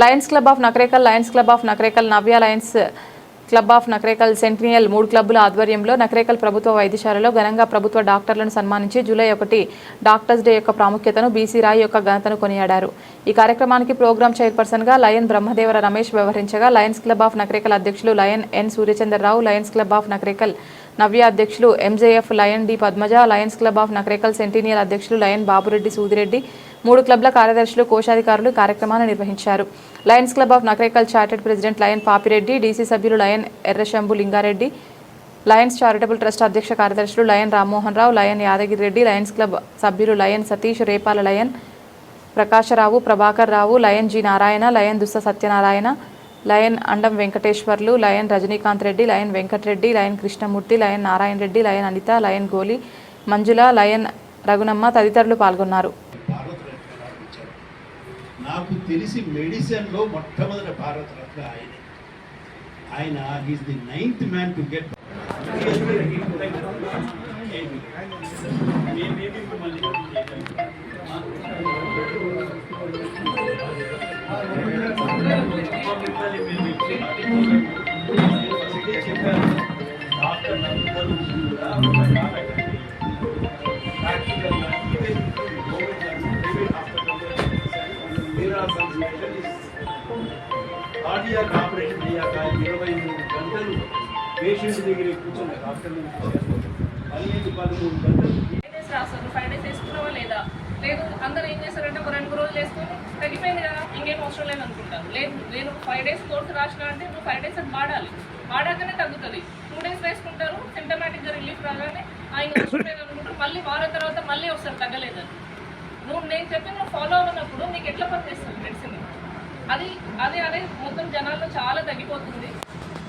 Lions club of Nakrekal, Lions club of Nakrekal, Navya Lions club of Nakrekal, centennial 3 క్లబ్బుల ఆధ్వర్యంలో నకరేకల్ ప్రభుత్వ వైద్యశాలలో ఘనంగా ప్రభుత్వ డాక్టర్లను సన్మానించి జూలై 1 డాక్టర్స్ డే యొక్క ప్రాముఖ్యతను, బీసీ రాయ్ యొక్క ఘనతను కొనియాడారు. ఈ కార్యక్రమానికి ప్రోగ్రామ్ చైర్పర్సన్ గా లయన్ బ్రహ్మదేవర రమేష్ వ్యవహరించగా, లయన్స్ క్లబ్ ఆఫ్ నకరేకల్ అధ్యక్షులు lion N Suryachandrarao, lions club of Nakrekal నవ్య అధ్యక్షులు MJF lion D Padmaja, lions club of Nakrekal centennial అధ్యక్షులు లయన్ బాబురెడ్డి సూదిరెడ్డి, 3 క్లబ్ల కార్యదర్శులు, కోశాధికారులు కార్యక్రమాన్ని నిర్వహించారు. Lions club of Nakrekal chartered president lion Papireddy, DC సభ్యులు lion Errashambhu Lingareddy, lions charitable trust అధ్యక్ష కార్యదర్శులు lion Rammohan Rao, lion Yadagiri Reddy, lions club సభ్యులు lion Satish, Repala lion Prakasarao, Prabhakar Rao, lion G Narayana, lion Dussa Satyanarayana, lion Andam Venkateswarlu, lion Rajinikanth Reddy, lion Venkatareddy, lion Krishnamurthy, lion Narayana Reddy, lion Anitha, lion Goli Manjula, lion రఘునమ్మ తదితరులు పాల్గొన్నారు. నాకు తెలిసి మెడిసిన్లో మొట్టమొదటి భారతరత్న ఆయన is the 9th man to get. Cardiac operation అయ్యాక 23 గంటలు పేషెంట్ దగ్గర కూర్చొని డాక్టర్ 15-13 గంటలు రాస్తారు. 5 days వేసుకున్నావా లేదా? లేదు. అందరూ ఏం చేస్తారంటే ఒక 2 రోజులు వేసుకొని తగ్గిపోయింది కదా, ఇంకేం అవసరం లేదు అనుకుంటారు. లేదు, నేను 5 days కోర్సు రాసిన అంటే నువ్వు 5 days అది వాడాలి, వాడాకనే తగ్గుతుంది. 2 days వేసుకుంటారు, సింటమాటిక్గా రిలీఫ్ రాగానే ఆయన అవసరం లేదు అనుకుంటారు, మళ్ళీ వారం తర్వాత మళ్ళీ వస్తారు తగ్గలేదని. నేను చెప్పిన నువ్వు ఫాలో అవ్వనప్పుడు నీకు ఎట్లా పనిచేస్తుంది మెడిసిన్? అది మొత్తం జనాల్లో చాలా తగ్గిపోతుంది.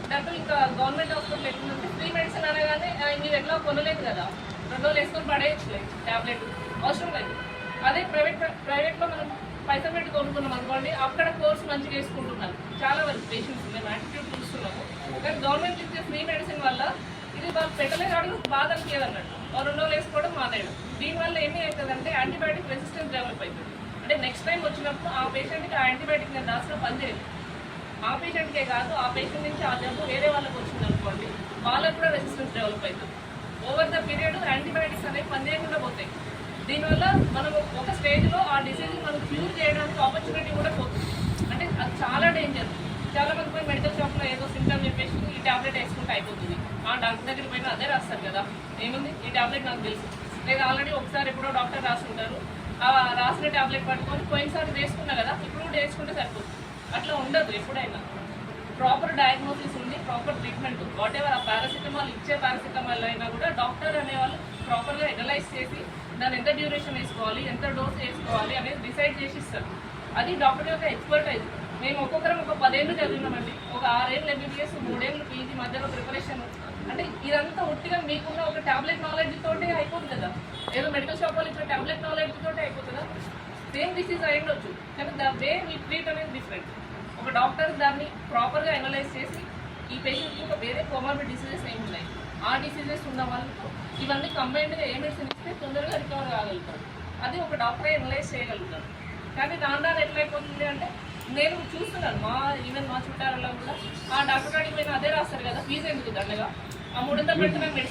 దాంట్లో ఇంకా గవర్నమెంట్ హాస్పిటల్ ఎట్లుందంటే ఫ్రీ మెడిసిన్ అనగానే మీరు ఎట్లా కొనలేదు కదా, 2 రోజులు వేసుకొని పడేయచ్చులేదు ట్యాబ్లెట్, అవసరం లేదు. అదే ప్రైవేట్లో మనం పైసలు పెట్టి కొనుక్కున్నాం అనుకోండి, అక్కడ కోర్స్ మంచిగా వేసుకుంటున్నారు చాలా వరకు పేషెంట్స్. మేము యాటిట్యూడ్ చూస్తున్నాము. కానీ గవర్నమెంట్ ఇచ్చే ఫ్రీ మెడిసిన్ వల్ల ఇది వాళ్ళు పెట్టలే కాదు, బాధ అనిపించదు అన్నట్టు. 2 రోజులు వేసుకోవడం మానేయడం. దీనివల్ల ఏమీ అవుతుందంటే యాంటీబయాటిక్ రెసిస్టెన్స్ డెవలప్ అవుతుంది. అంటే నెక్స్ట్ టైం వచ్చినప్పుడు ఆ పేషెంట్కి ఆ యాంటీబయాటిక్ నేను రాసిన పని చేయదు. ఆ పేషెంట్కే కాదు, ఆ పేషెంట్ నుంచి ఆ జబ్బు వేరే వాళ్ళకి వచ్చింది అనుకోండి, వాళ్ళకు కూడా రెసిస్టెన్స్ డెవలప్ అవుతుంది. ఓవర్ ద పీరియడ్ యాంటీబయాటిక్స్ అనేవి పని చేయకుండా పోతాయి. దీనివల్ల మనం ఒక స్టేజ్లో ఆ డిసీజ్ని మనం క్యూర్ చేయడానికి ఆపర్చునిటీ కూడా పోతుంది. అంటే అది చాలా డేంజర్. చాలా మంది పోయి మెడికల్ షాప్లో ఏదో సింటమ్ చెప్పేసి ఈ ట్యాబ్లెట్ వేసుకుంటే అయిపోతుంది. ఆ డాక్టర్ దగ్గరికి పోయినా అదే రాస్తారు కదా, ఏముంది ఈ ట్యాబ్లెట్ నాకు తెలుసు, లేదా ఆల్రెడీ ఒకసారి ఎప్పుడో డాక్టర్ రాసుకుంటారు, ఆ రాసిన ట్యాబ్లెట్ పట్టుకొని పోయినసారి వేసుకున్నా కదా ఇప్పుడు కూడా వేసుకుంటే సరిపోతుంది. అట్లా ఉండదు. ఎప్పుడైనా ప్రాపర్ డయాగ్నోసిస్ ఉంది, ప్రాపర్ ట్రీట్మెంట్. వాట్ ఎవర్ ఆ పారాసిటమాల్ ఇచ్చే పారాసిటమాల్ అయినా కూడా డాక్టర్ అనేవాళ్ళు ప్రాపర్గా ఎనలైజ్ చేసి దాన్ని ఎంత డ్యూరేషన్ వేసుకోవాలి, ఎంత డోస్ వేసుకోవాలి అనేది డిసైడ్ చేసి ఇస్తారు. అది డాక్టర్ యొక్క ఎక్స్పర్ట్ అయితే. మేము ఒక్కొక్కరం ఒక 10 ఏళ్ళు చదివినామండి, ఒక 6 ఏళ్ళు MBBS, 3 ఏళ్ళు PG మధ్యలో ప్రిపరేషన్. అంటే ఇదంతా ఒట్టిగా మీకున్న ఒక టాబ్లెట్ నాలెడ్జ్ తోటే అయిపోతుంది కదా. ఏదో మెడికల్ షాప్ వాళ్ళు ఇప్పుడు టాబ్లెట్ నాలెడ్జ్ తోటే అయిపోతుందా? సేమ్ డిసీజ్ అయ్యుండొచ్చు, కానీ ద వే వీ ట్రీట్ అనేది డిఫరెంట్. ఒక డాక్టర్ దాన్ని ప్రాపర్గా అనలైజ్ చేసి ఈ పేషెంట్కి ఇంకా వేరే కోమార్బిడ్ డిసీజెస్ ఏమి ఉన్నాయి, ఆ డిసీజెస్ ఉన్న వాళ్ళకు ఇవన్నీ కంబైన్డ్గా ఏ మెడిసిన్ ఇస్తే తొందరగా రికవర్ కాగలుగుతారు. అది ఒక డాక్టరే అనలైజ్ చేయగలుగుతారు. కానీ దాని ఎట్లయిపోతుంది అంటే నేను చూస్తున్నాను, ఈవెన్ మా చుట్టాలలో కూడా ఆ డాక్టర్ కాడికి పోయినా అదే రాస్తారు కదా, ఫీజు ఎందుకు దండగా, ఆ 300 పెడితే నాకు మెడిసిన్